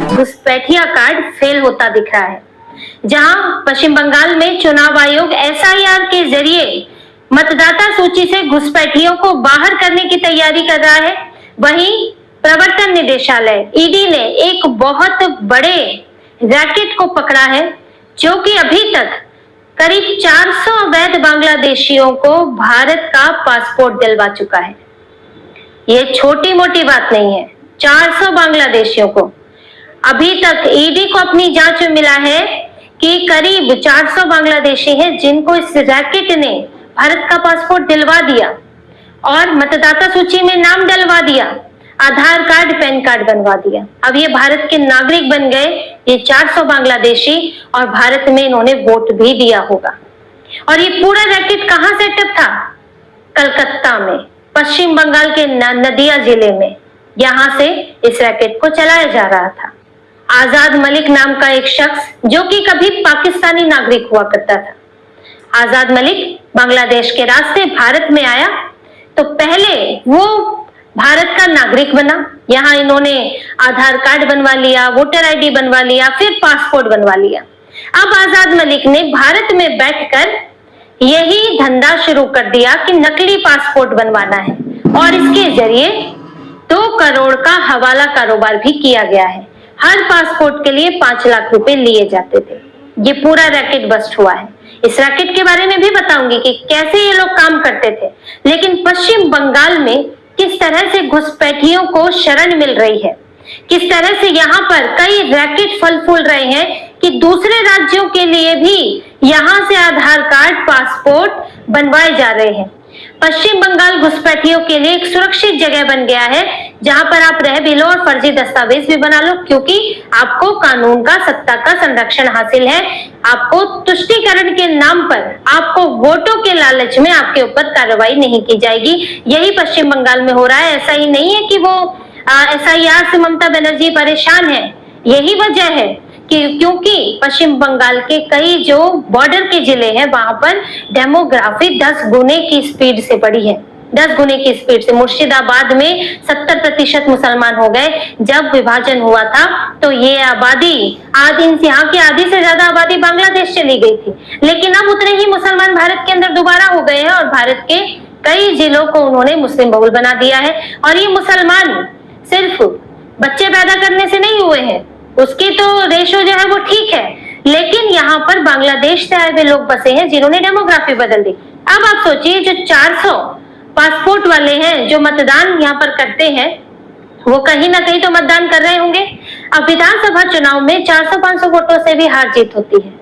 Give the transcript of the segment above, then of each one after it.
घुसपैठिया card fail होता दिख रहा है। जहां पश्चिम बंगाल में चुनाव आयोग एसआईआर के जरिए मतदाता सूची से घुसपैठियों को बाहर करने की तैयारी कर रहा है, वहीं प्रवर्तन निदेशालय ईडी ने एक बहुत बड़े रैकेट को पकड़ा है, जो कि अभी तक करीब 400 अवैध बांग्लादेशियों को भारत का पासपोर्ट दिलवा चुका है। ये छोटी मोटी बात नहीं है। 400 बांग्लादेशियों को अभी तक ईडी को अपनी जांच में मिला है कि करीब 400 बांग्लादेशी हैं जिनको इस रैकेट ने भारत का पासपोर्ट दिलवा दिया और मतदाता सूची में नाम डलवा दिया, आधार कार्ड पैन कार्ड बनवा दिया। अब ये भारत के नागरिक बन गए ये 400 बांग्लादेशी और भारत में इन्होंने वोट भी दिया होगा। और ये पूरा रैकेट कहां सेटअप था? कलकत्ता में, पश्चिम बंगाल के नदिया जिले में। यहां से इस रैकेट को चलाया जा रहा था। आजाद मलिक नाम का एक शख्स जो कि कभी पाकिस्तानी नागरिक हुआ करता था। आजाद मलिक बांग्लादेश के रास्ते भारत में आया तो पहले वो भारत का नागरिक बना। यहाँ इन्होंने आधार कार्ड बनवा लिया, वोटर आईडी बनवा लिया, फिर पासपोर्ट बनवा लिया। अब आजाद मलिक ने भारत में बैठकर यही धंधा शुरू कर दिया कि नकली पासपोर्ट बनवाना है और इसके जरिए 2 करोड़ का हवाला कारोबार भी किया गया है। हर पासपोर्ट के लिए 5 लाख रुपए लिए जाते थे। ये पूरा रैकेट बस्ट हुआ है। इस रैकेट के बारे में भी बताऊंगी कि कैसे ये लोग काम करते थे। लेकिन पश्चिम बंगाल में किस तरह से घुसपैठियों को शरण मिल रही है, किस तरह से यहाँ पर कई रैकेट फल फूल रहे हैं कि दूसरे राज्यों के लिए भी यहाँ से आधार कार्ड, पासपोर्ट बनवाए जा रहे हैं। पश्चिम बंगाल घुसपैठियों के लिए एक सुरक्षित जगह बन गया है जहां पर आप रह भी लो और फर्जी दस्तावेज भी बना लो, क्योंकि आपको कानून का, सत्ता का संरक्षण हासिल है। आपको तुष्टीकरण के नाम पर, आपको वोटों के लालच में आपके ऊपर कार्रवाई नहीं की जाएगी। यही पश्चिम बंगाल में हो रहा है। ऐसा ही नहीं है कि वो एसआईआर से ममता बनर्जी परेशान है। यही वजह है क्योंकि पश्चिम बंगाल के कई जो बॉर्डर के जिले हैं वहां पर डेमोग्राफी 10 गुने की स्पीड से बढ़ी है। 10 गुने की स्पीड से मुर्शिदाबाद में 70% मुसलमान हो गए। जब विभाजन हुआ था तो ये आबादी यहाँ की आधी से ज्यादा आबादी बांग्लादेश चली गई थी, लेकिन अब उतने ही मुसलमान भारत के अंदर दोबारा हो गए हैं और भारत के कई जिलों को उन्होंने मुस्लिम बहुल बना दिया है। और ये मुसलमान सिर्फ बच्चे पैदा करने से नहीं हुए हैं, उसकी तो रेशो जो है वो ठीक है, लेकिन यहाँ पर बांग्लादेश से आए हुए लोग बसे हैं जिन्होंने डेमोग्राफी बदल दी। अब आप सोचिए जो 400 पासपोर्ट वाले हैं जो मतदान यहाँ पर करते हैं वो कहीं ना कहीं तो मतदान कर रहे होंगे। अब विधानसभा चुनाव में 400-500 वोटों से भी हार जीत होती है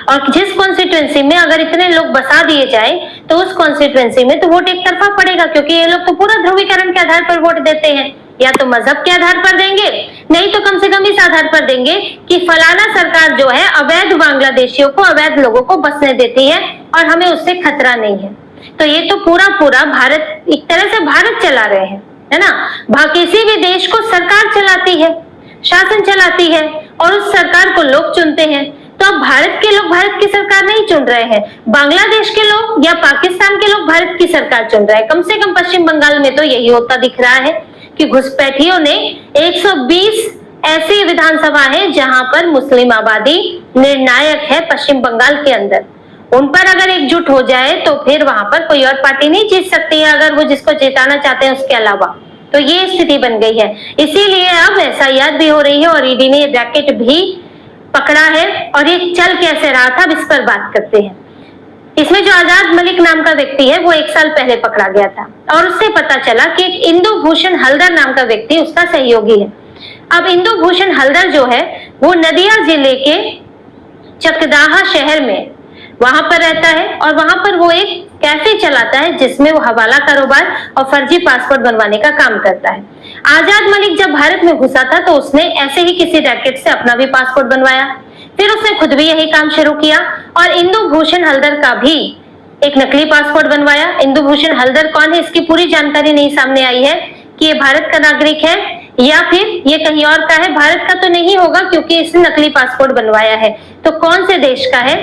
और जिस कॉन्स्टिट्यूएंसी में अगर इतने लोग बसा दिए जाए तो उस कॉन्स्टिट्यूएंसी में तो वोट एक तरफा पड़ेगा, क्योंकि ये लोग तो पूरा ध्रुवीकरण के आधार पर वोट देते हैं। या तो मजहब के आधार पर देंगे, नहीं तो कम से कम इस आधार पर देंगे कि फलाना सरकार जो है अवैध बांग्लादेशियों को, अवैध लोगों को बसने देती है और हमें उससे खतरा नहीं है। तो ये तो पूरा भारत, एक तरह से भारत चला रहे हैं, है ना। किसी भी देश को सरकार चलाती है, शासन चलाती है और उस सरकार को लोग चुनते हैं। तो अब भारत के लोग भारत की सरकार नहीं चुन रहे हैं, बांग्लादेश के लोग या पाकिस्तान के लोग भारत की सरकार चुन रहे हैं। कम से कम पश्चिम बंगाल में तो यही होता दिख रहा है कि घुसपैठियों ने 120 ऐसी विधानसभा है जहां पर मुस्लिम आबादी निर्णायक है पश्चिम बंगाल के अंदर। उन पर अगर एकजुट हो जाए तो फिर वहां पर कोई और पार्टी नहीं जीत सकती है, अगर वो जिसको जिताना चाहते हैं उसके अलावा। तो ये स्थिति बन गई है। इसीलिए अब एसआईआर भी हो रही है और ईडी ने रैकेट भी पकड़ा है। और ये चल कैसे रहा था, अब इस पर बात करते हैं। इसमें जो आजाद मलिक नाम का व्यक्ति है वो 1 साल पहले पकड़ा गया था और उससे पता चला कि एक इंदु भूषण हल्दर नाम का व्यक्ति उसका सहयोगी है। अब इंदु भूषण हल्दर जो है वो नदिया जिले के चकदाहा शहर में वहां पर रहता है और वहां पर वो एक कैफे चलाता है जिसमें वो हवाला कारोबार और फर्जी पासपोर्ट बनवाने का काम करता है। आजाद मलिक जब भारत में घुसा था तो उसने ऐसे ही किसी रैकेट से अपना भी पासपोर्ट बनवाया, फिर उसने खुद भी यही काम शुरू किया और इंदु भूषण हल्दर का भी एक नकली पासपोर्ट बनवाया। इंदु भूषण हल्दर कौन है इसकी पूरी जानकारी नहीं सामने आई है कि ये भारत का नागरिक है या फिर ये कहीं और का है। भारत का तो नहीं होगा क्योंकि इसने नकली पासपोर्ट बनवाया है, तो कौन से देश का है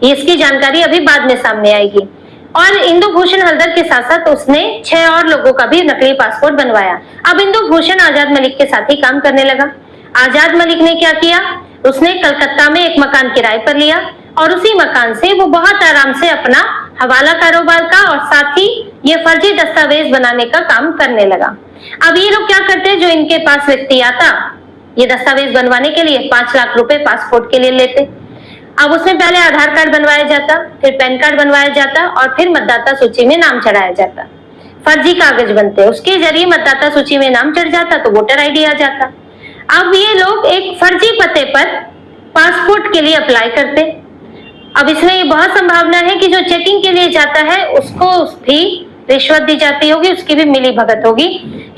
इसकी जानकारी अभी बाद में सामने आएगी। और इंदु भूषण हलदर के साथ साथ उसने 6 और लोगों का भी नकली पासपोर्ट बनवाया। अब इंदु भूषण आजाद मलिक के साथ ही काम करने लगा। आजाद मलिक ने क्या किया, उसने कलकत्ता में एक मकान किराए पर लिया और उसी मकान से वो बहुत आराम से अपना हवाला कारोबार का और साथ ही ये फर्जी दस्तावेज बनाने का काम करने लगा। अब ये लोग क्या करते हैं, जो इनके पास व्यक्ति आता ये दस्तावेज बनवाने के लिए 5 लाख रुपए पासपोर्ट के लिए लेते। अब उसमें पहले आधार कार्ड बनवाया जाता, फिर पैन कार्ड बनवाया जाता और फिर मतदाता सूची में नाम चढ़ाया जाता। फर्जी कागज बनते, उसके जरिए मतदाता सूची में नाम चढ़ जाता तो वोटर आईडी आ जाता। अब ये लोग एक फर्जी पते पर पासपोर्ट के लिए अप्लाई करते। अब इसमें ये बहुत संभावना है कि जो चेकिंग के लिए जाता है उसको भी रिश्वत दी जाती होगी, उसकी भी मिली भगत होगी,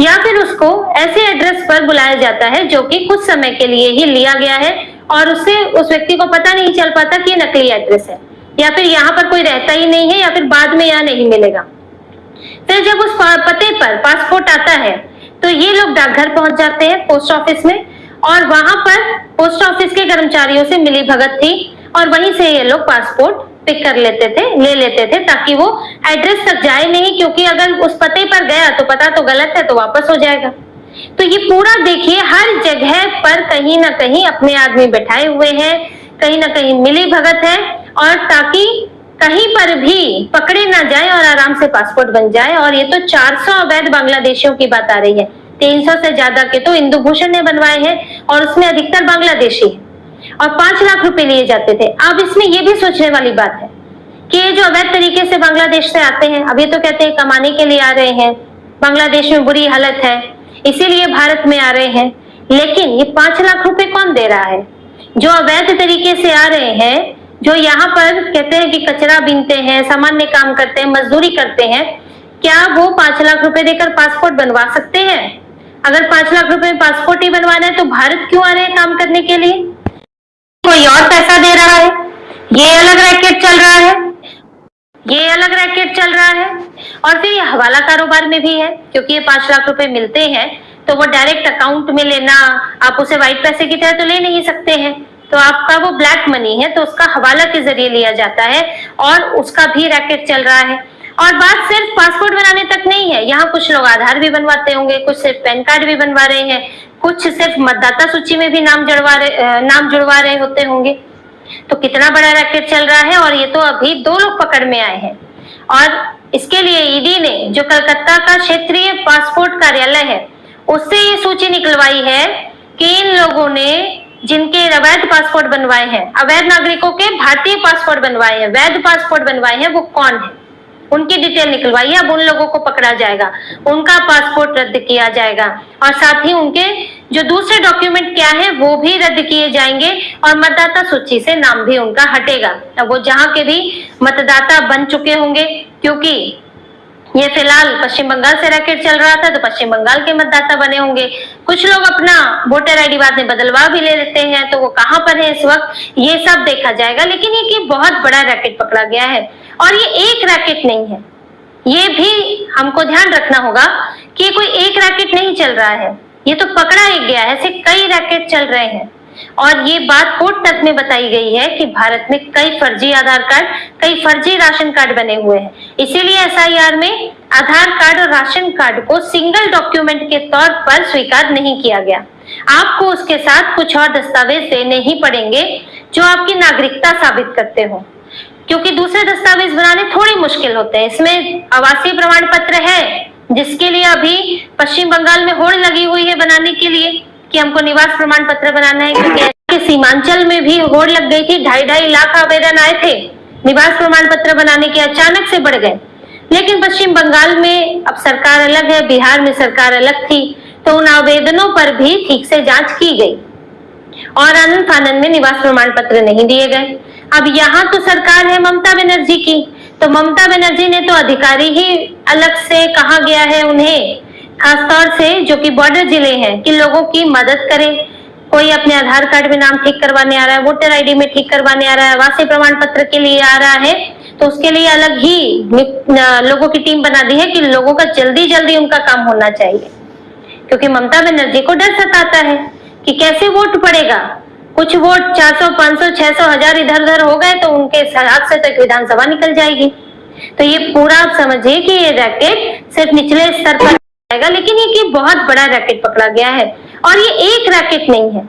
या फिर उसको ऐसे एड्रेस पर बुलाया जाता है जो कि कुछ समय के लिए ही लिया गया है और उससे उस व्यक्ति को पता नहीं चल पाता कि ये नकली एड्रेस है या फिर यहाँ पर कोई रहता ही नहीं है या फिर बाद में यहाँ नहीं मिलेगा। फिर जब उस पते पर पासपोर्ट आता है तो ये लोग डाकघर पहुंच जाते हैं, पोस्ट ऑफिस में, और वहां पर पोस्ट ऑफिस के कर्मचारियों से मिली भगत थी और वहीं से ये लोग पासपोर्ट पिक कर लेते थे, ले लेते थे, ताकि वो एड्रेस तक जाए नहीं, क्योंकि अगर उस पते पर गया तो पता तो गलत है तो वापस हो जाएगा। तो ये पूरा देखिए, हर जगह पर कहीं ना कहीं अपने आदमी बैठाए हुए हैं, कहीं ना कहीं मिली भगत है, और ताकि कहीं पर भी पकड़े ना जाए और आराम से पासपोर्ट बन जाए। और ये तो 400 अवैध बांग्लादेशियों की बात आ रही है, 300 से ज्यादा के तो इंदु भूषण ने बनवाए हैं और उसमें अधिकतर बांग्लादेशी है, और 5 लाख रुपए लिए जाते थे। अब इसमें ये भी सोचने वाली बात है कि ये जो अवैध तरीके से बांग्लादेश से आते हैं, अब ये तो कहते हैं कमाने के लिए आ रहे हैं, बांग्लादेश में बुरी हालत है इसीलिए भारत में आ रहे हैं, लेकिन ये 5 लाख रुपए कौन दे रहा है? जो अवैध तरीके से आ रहे हैं, जो यहाँ पर कहते हैं कि कचरा बीनते हैं, सामान्य काम करते हैं, मजदूरी करते हैं, क्या वो 5 लाख रुपए देकर पासपोर्ट बनवा सकते हैं? अगर 5 लाख रुपए में पासपोर्ट ही बनवाना है तो भारत क्यों आ रहे हैं काम करने के लिए? कोई और पैसा दे रहा है, ये अलग रैकेट चल रहा है, ये अलग रैकेट चल रहा है। और फिर ये हवाला कारोबार में भी है, क्योंकि ये 5 लाख रुपए मिलते हैं तो वो डायरेक्ट अकाउंट में लेना, आप उसे व्हाइट पैसे की तरह तो ले नहीं सकते हैं, तो आपका वो ब्लैक मनी है, तो उसका हवाला के जरिए लिया जाता है और उसका भी रैकेट चल रहा है। और बात सिर्फ पासपोर्ट बनाने तक नहीं है, यहाँ कुछ लोग आधार भी बनवाते होंगे, कुछ सिर्फ पैन कार्ड भी बनवा रहे हैं, कुछ सिर्फ मतदाता सूची में भी नाम जुड़वा रहे होते होंगे। तो कितना बड़ा रैकेट चल रहा है। और ये तो अभी 2 लोग पकड़ में आए हैं, और इसके लिए ईडी ने, जो कलकत्ता का क्षेत्रीय पासपोर्ट कार्यालय है, उससे ये सूची निकलवाई है कि इन लोगों ने जिनके अवैध पासपोर्ट बनवाए हैं, अवैध नागरिकों के भारतीय पासपोर्ट बनवाए हैं, वैध पासपोर्ट बनवाए हैं, वो कौन है, उनकी डिटेल निकलवाई है। अब उन लोगों को पकड़ा जाएगा, उनका पासपोर्ट रद्द किया जाएगा और साथ ही उनके जो दूसरे डॉक्यूमेंट क्या है वो भी रद्द किए जाएंगे और मतदाता सूची से नाम भी उनका हटेगा। अब वो जहां के भी मतदाता बन चुके होंगे, क्योंकि ये फिलहाल पश्चिम बंगाल से रैकेट चल रहा था तो पश्चिम बंगाल के मतदाता बने होंगे। कुछ लोग अपना वोटर आईडी बाद में बदलवा भी ले लेते हैं, तो वो कहाँ पर है इस वक्त, ये सब देखा जाएगा। लेकिन ये कि बहुत बड़ा रैकेट पकड़ा गया है, और ये एक रैकेट नहीं है, ये भी हमको ध्यान रखना होगा कि कोई एक रैकेट नहीं चल रहा है, ये तो पकड़ा ही गया है, ऐसे कई रैकेट चल रहे हैं। और ये बात कोर्ट तक में बताई गई है कि भारत में कई फर्जी आधार कार्ड, कई फर्जी राशन कार्ड बने हुए हैं, इसीलिए एसआईआर में आधार कार्ड और राशन कार्ड को सिंगल डॉक्यूमेंट के तौर पर स्वीकार नहीं किया गया। आपको उसके साथ कुछ और दस्तावेज देने ही पड़ेंगे जो आपकी नागरिकता साबित करते हो, क्योंकि दूसरे दस्तावेज बनाने थोड़ी मुश्किल होते हैं। इसमें आवासीय प्रमाण पत्र है, जिसके लिए अभी पश्चिम बंगाल में होड़ लगी हुई है बनाने के लिए कि हमको निवास प्रमाण पत्र बनाना है, क्योंकि सीमांचल में भी होड़ लग गई थी। 2.5 लाख आवेदन आए थे निवास प्रमाण पत्र बनाने के, अचानक से बढ़ गए। लेकिन पश्चिम बंगाल में अब सरकार अलग है, बिहार में सरकार अलग थी, तो उन आवेदनों पर भी ठीक से जांच की गई और आनंद फानंद में निवास प्रमाण पत्र नहीं दिए गए। अब यहाँ तो सरकार है ममता बनर्जी की, तो ममता बनर्जी ने तो अधिकारी ही अलग से कहा गया है उन्हें, खासतौर से जो कि बॉर्डर जिले हैं, कि लोगों की मदद करें। कोई अपने आधार कार्ड में नाम ठीक करवाने आ रहा है, वोटर आईडी में ठीक करवाने आ रहा है, आवासीय प्रमाण पत्र के लिए आ रहा है, तो उसके लिए अलग ही लोगों की टीम बना दी है कि लोगों का जल्दी जल्दी उनका काम होना चाहिए। क्योंकि ममता बनर्जी को डर सताता है कि कैसे वोट पड़ेगा। कुछ वोट 400, 500, 600, 1000 इधर उधर हो गए तो उनके हाथ से तो एक विधानसभा निकल जाएगी। तो ये पूरा आप समझिए कि ये रैकेट सिर्फ निचले स्तर पर जाएगा, लेकिन ये बहुत बड़ा रैकेट पकड़ा गया है। और ये एक रैकेट नहीं है,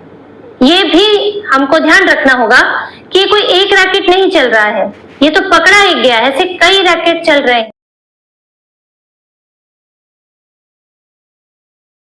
ये भी हमको ध्यान रखना होगा कि कोई एक रैकेट नहीं चल रहा है, ये तो पकड़ा ही गया है, ऐसे कई रैकेट चल रहे हैं।